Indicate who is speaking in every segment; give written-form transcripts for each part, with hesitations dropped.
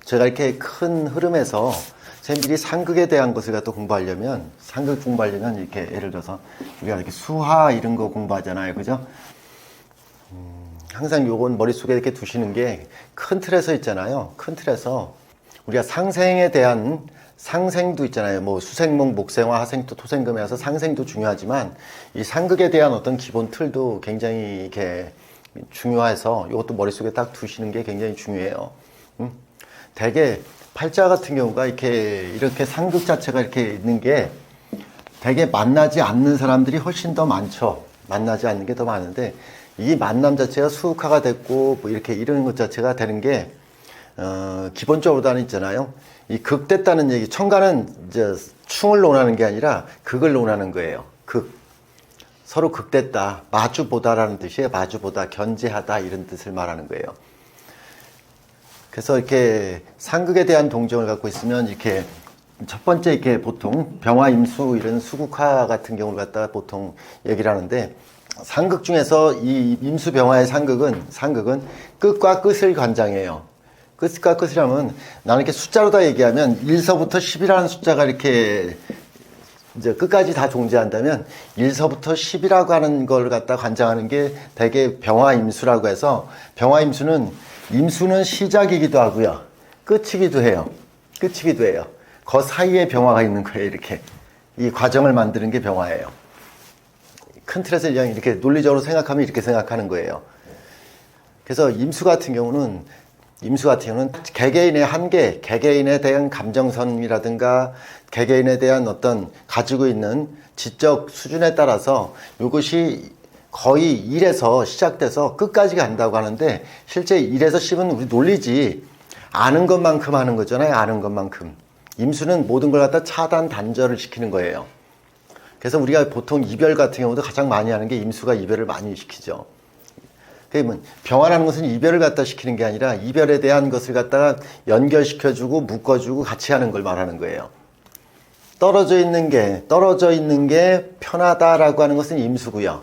Speaker 1: 제가 이렇게 큰 흐름에서 선생님들이 상극에 대한 것을 갖다 공부하려면, 상극 공부하려면 이렇게 예를 들어서 우리가 이렇게 수화 이런 거 공부하잖아요. 그죠? 항상 요건 머릿속에 이렇게 두시는 게 큰 틀에서 있잖아요. 큰 틀에서 우리가 상생에 대한 상생도 있잖아요. 뭐 수생목, 목생화, 하생토, 토생금에서 상생도 중요하지만 이 상극에 대한 어떤 기본 틀도 굉장히 이렇게 중요해서 이것도 머릿속에 딱 두시는 게 굉장히 중요해요. 대개 팔자 같은 경우가 이렇게 상극 자체가 이렇게 있는 게 대개 만나지 않는 사람들이 훨씬 더 많죠. 만나지 않는 게 더 많은데 이 만남 자체가 수극화가 됐고 뭐 이렇게 이런 것 자체가 되는 게 기본적으로는 있잖아요. 이 극됐다는 얘기, 청가는 이제 충을 논하는 게 아니라 극을 논하는 거예요. 극. 서로 극됐다. 마주보다라는 뜻이에요. 마주보다, 견제하다 이런 뜻을 말하는 거예요. 그래서 이렇게 상극에 대한 동정을 갖고 있으면 이렇게 첫 번째 이렇게 보통 병화, 임수 이런 수극화 같은 경우를 갖다가 보통 얘기를 하는데 상극 중에서 이 임수 병화의 상극은 끝과 끝을 관장해요. 끝과 끝이라면 나는 이렇게 숫자로 다 얘기하면 1서부터 10이라는 숫자가 이렇게 이제 끝까지 다 존재한다면 1서부터 10이라고 하는 걸 갖다 관장하는 게 대개 병화 임수라고 해서 병화 임수는 시작이기도 하고요. 끝이기도 해요. 끝이기도 해요. 그 사이에 병화가 있는 거예요. 이렇게. 이 과정을 만드는 게 병화예요. 큰 틀에서 그냥 이렇게 논리적으로 생각하면 이렇게 생각하는 거예요. 그래서 임수 같은 경우는 개개인의 한계, 개개인에 대한 감정선이라든가 개개인에 대한 어떤 가지고 있는 지적 수준에 따라서 이것이 거의 1에서 시작돼서 끝까지 간다고 하는데 실제 1에서 10은 우리 논리지 아는 것만큼 하는 거잖아요. 아는 것만큼. 임수는 모든 걸 갖다 차단, 단절을 시키는 거예요. 그래서 우리가 보통 이별 같은 경우도 가장 많이 하는 게 임수가 이별을 많이 시키죠. 그러면 병화라는 것은 이별을 갖다 시키는 게 아니라 이별에 대한 것을 갖다가 연결시켜주고 묶어주고 같이 하는 걸 말하는 거예요. 떨어져 있는 게 편하다라고 하는 것은 임수고요.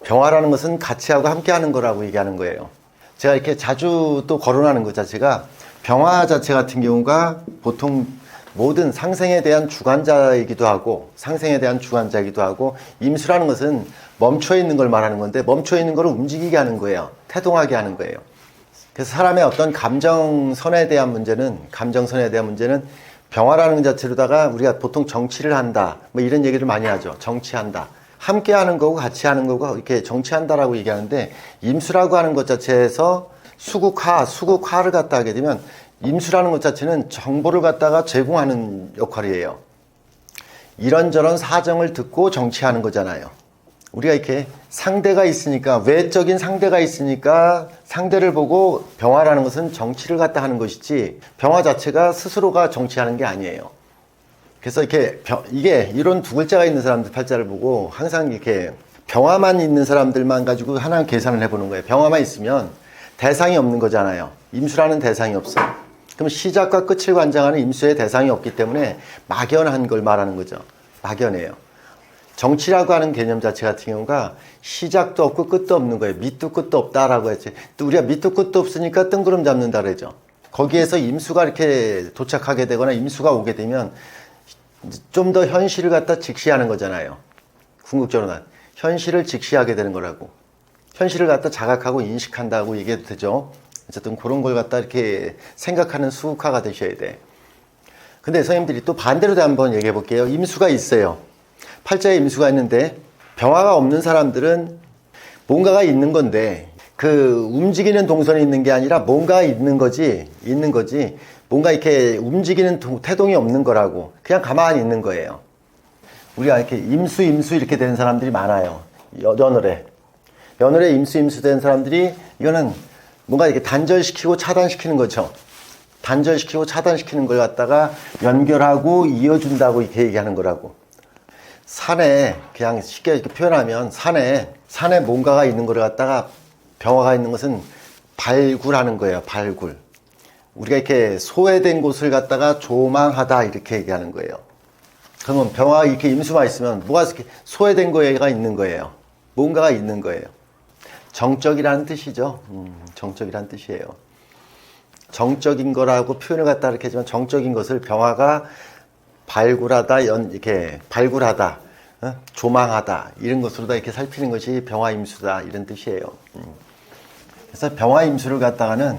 Speaker 1: 병화라는 것은 같이 하고 함께 하는 거라고 얘기하는 거예요. 제가 이렇게 자주 또 거론하는 것 자체가 병화 자체 같은 경우가 보통 모든 상생에 대한 주관자이기도 하고 임수라는 것은 멈춰 있는 걸 말하는 건데 멈춰 있는 걸 움직이게 하는 거예요. 태동하게 하는 거예요. 그래서 사람의 어떤 감정선에 대한 문제는 병화라는 것 자체로다가 우리가 보통 정치를 한다 뭐 이런 얘기를 많이 하죠. 정치한다. 함께 하는 거고 같이 하는 거고 이렇게 정치한다라고 얘기하는데 임수라고 하는 것 자체에서 수극화를 갖다 하게 되면 임수라는 것 자체는 정보를 갖다가 제공하는 역할이에요. 이런저런 사정을 듣고 정치하는 거잖아요. 우리가 이렇게 상대가 있으니까, 외적인 상대가 있으니까 상대를 보고 병화라는 것은 정치를 갖다 하는 것이지 병화 자체가 스스로가 정치하는 게 아니에요. 그래서 이게 이런 두 글자가 있는 사람들 팔자를 보고 항상 이렇게 병화만 있는 사람들만 가지고 하나 계산을 해보는 거예요. 병화만 있으면 대상이 없는 거잖아요. 임수라는 대상이 없어. 그럼 시작과 끝을 관장하는 임수의 대상이 없기 때문에 막연한 걸 말하는 거죠. 막연해요. 정치라고 하는 개념 자체 같은 경우가 시작도 없고 끝도 없는 거예요. 밑도 끝도 없다라고 했지. 또 우리가 밑도 끝도 없으니까 뜬구름 잡는다 그러죠. 거기에서 임수가 이렇게 도착하게 되거나 임수가 오게 되면 좀 더 현실을 갖다 직시하는 거잖아요. 궁극적으로는 현실을 직시하게 되는 거라고. 현실을 갖다 자각하고 인식한다고 얘기해도 되죠. 어쨌든 그런 걸 갖다 이렇게 생각하는 수극화가 되셔야 돼. 근데 선생님들이 또 반대로 한번 얘기해 볼게요. 임수가 있어요. 팔자에 임수가 있는데 병화가 없는 사람들은 뭔가가 있는 건데 그 움직이는 동선이 있는 게 아니라 뭔가 있는 거지 뭔가 이렇게 움직이는 태동이 없는 거라고. 그냥 가만히 있는 거예요. 우리가 이렇게 임수 이렇게 되는 사람들이 많아요. 연월에 임수 된 사람들이 이거는 뭔가 이렇게 단절시키고 차단시키는 거죠. 단절시키고 차단시키는 걸 갖다가 연결하고 이어준다고 이렇게 얘기하는 거라고. 산에 그냥 쉽게 이렇게 표현하면 산에 뭔가가 있는 걸 갖다가 병화가 있는 것은 발굴하는 거예요. 발굴. 우리가 이렇게 소외된 곳을 갖다가 조망하다 이렇게 얘기하는 거예요. 그러면 병화 이렇게 임수만 있으면 뭐가 이렇게 소외된 거가 있는 거예요. 뭔가가 있는 거예요. 정적이라는 뜻이죠. 정적이라는 뜻이에요. 정적인 거라고 표현을 갖다 이렇게 하지만 정적인 것을 병화가 발굴하다, 이렇게 발굴하다, 조망하다 이런 것으로 다 이렇게 살피는 것이 병화임수다 이런 뜻이에요. 그래서 병화임수를 갖다가는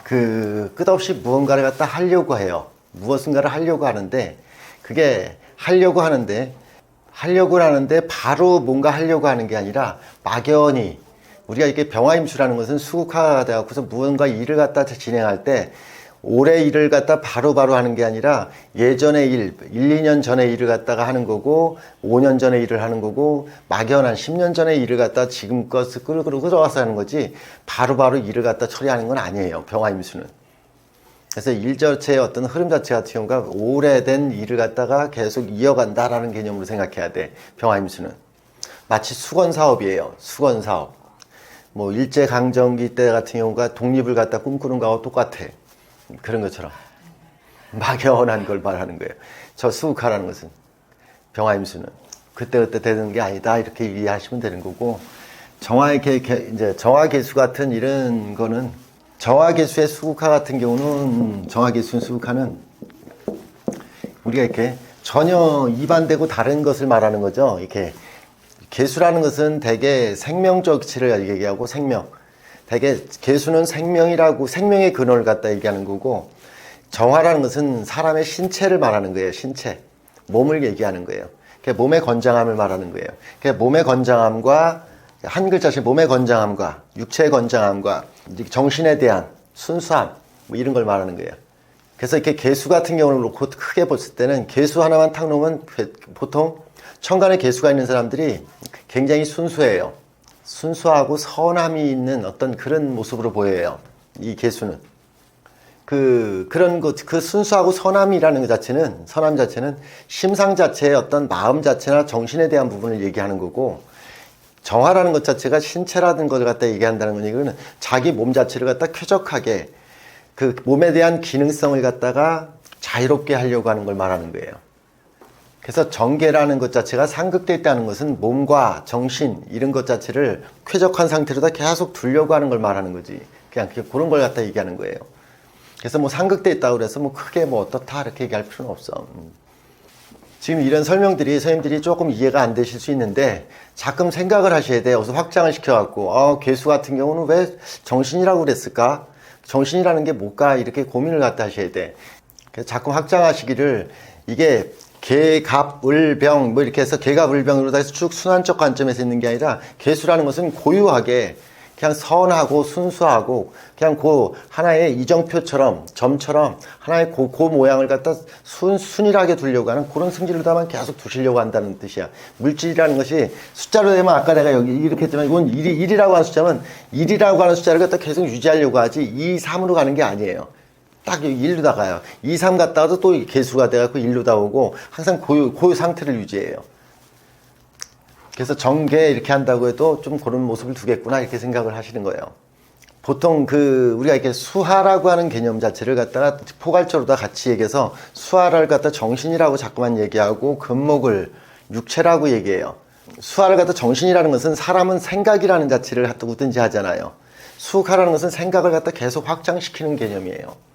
Speaker 1: 그 끝없이 무언가를 갖다 하려고 해요. 무엇인가를 하려고 하는데 그게 하려고 하는데 바로 뭔가 하려고 하는 게 아니라 막연히 우리가 이렇게 병화임수라는 것은 수국화가 되어서 무언가 일을 갖다 진행할 때 올해 일을 갖다 바로바로 하는 게 아니라 예전의 일, 2년 전의 일을 갖다가 하는 거고 5년 전의 일을 하는 거고 막연한 10년 전의 일을 갖다 지금껏 끌어와서 하는 거지 바로바로 일을 갖다 처리하는 건 아니에요. 병화임수는. 그래서 일 자체의 어떤 흐름 자체 같은 경우가 오래된 일을 갖다가 계속 이어간다라는 개념으로 생각해야 돼. 병화임수는. 마치 수건사업이에요. 수건사업. 뭐 일제강점기 때 같은 경우가 독립을 갖다 꿈꾸는 거하고 똑같아. 그런 것처럼 막연한 걸 말하는 거예요. 저 수국화라는 것은 병화임수는 그때그때 되는 게 아니다 이렇게 이해하시면 되는 거고 이제 정화개수 같은 이런 거는 정화개수의 수국화 같은 경우는 정화개수의 수국화는 우리가 이렇게 전혀 이반되고 다른 것을 말하는 거죠. 이렇게 개수라는 것은 대개 생명적치를 얘기하고 생명. 대개 개수는 생명이라고 생명의 근원을 갖다 얘기하는 거고 정화라는 것은 사람의 신체를 말하는 거예요. 신체. 몸을 얘기하는 거예요. 그러니까 몸의 건장함을 말하는 거예요. 그러니까 몸의 건장함과 한 글자씩 몸의 건장함과 육체의 건장함과 정신에 대한 순수함 뭐 이런 걸 말하는 거예요. 그래서 이렇게 개수 같은 경우를 놓고 크게 봤을 때는 개수 하나만 탁 놓으면 보통 천간에 개수가 있는 사람들이 굉장히 순수해요. 순수하고 선함이 있는 어떤 그런 모습으로 보여요. 이 개수는. 그 순수하고 선함이라는 것 자체는, 선함 자체는 심상 자체의 어떤 마음 자체나 정신에 대한 부분을 얘기하는 거고, 정화라는 것 자체가 신체라는 것을 갖다 얘기한다는 건 이거는 자기 몸 자체를 갖다 쾌적하게 그 몸에 대한 기능성을 갖다가 자유롭게 하려고 하는 걸 말하는 거예요. 그래서 정계라는 것 자체가 상극되어 있다는 것은 몸과 정신 이런 것 자체를 쾌적한 상태로다 계속 두려고 하는 걸 말하는 거지. 그냥 그런 걸 갖다 얘기하는 거예요. 그래서 뭐 상극되어 있다고 그래서 뭐 크게 뭐 어떻다 이렇게 얘기할 필요는 없어. 지금 이런 설명들이 선생님들이 조금 이해가 안 되실 수 있는데 가끔 생각을 하셔야 돼요. 그래서 확장을 시켜갖고 개수 같은 경우는 왜 정신이라고 그랬을까? 정신이라는 게 뭘까? 이렇게 고민을 갖다 하셔야 돼. 그래서 자꾸 확장하시기를 이게 개, 갑, 을, 병 뭐 이렇게 해서 개갑, 을, 병으로 다 해서 쭉 순환적 관점에서 있는 게 아니라 개수라는 것은 고유하게 그냥 선하고 순수하고 그냥 그 하나의 이정표처럼 점처럼 하나의 그 모양을 갖다 순순하게 두려고 하는 그런 승질로다만 계속 두시려고 한다는 뜻이야. 물질이라는 것이 숫자로 되면 아까 내가 여기 이렇게 했지만 이건 1이라고 하는 숫자면 1이라고 하는 숫자를 갖다 계속 유지하려고 하지 2, 3으로 가는 게 아니에요. 딱 1루다 가요. 2, 3 갔다가도 또 개수가 돼갖고 1루다 오고 항상 고유 상태를 유지해요. 그래서 정계 이렇게 한다고 해도 좀 그런 모습을 두겠구나 이렇게 생각을 하시는 거예요. 보통 우리가 이렇게 수하라고 하는 개념 자체를 갖다가 포괄적으로 다 같이 얘기해서 수하를 갖다 정신이라고 자꾸만 얘기하고 금목을 육체라고 얘기해요. 수하를 갖다 정신이라는 것은 사람은 생각이라는 자체를 갖다 뭐든지 하잖아요. 수하라는 것은 생각을 갖다 계속 확장시키는 개념이에요.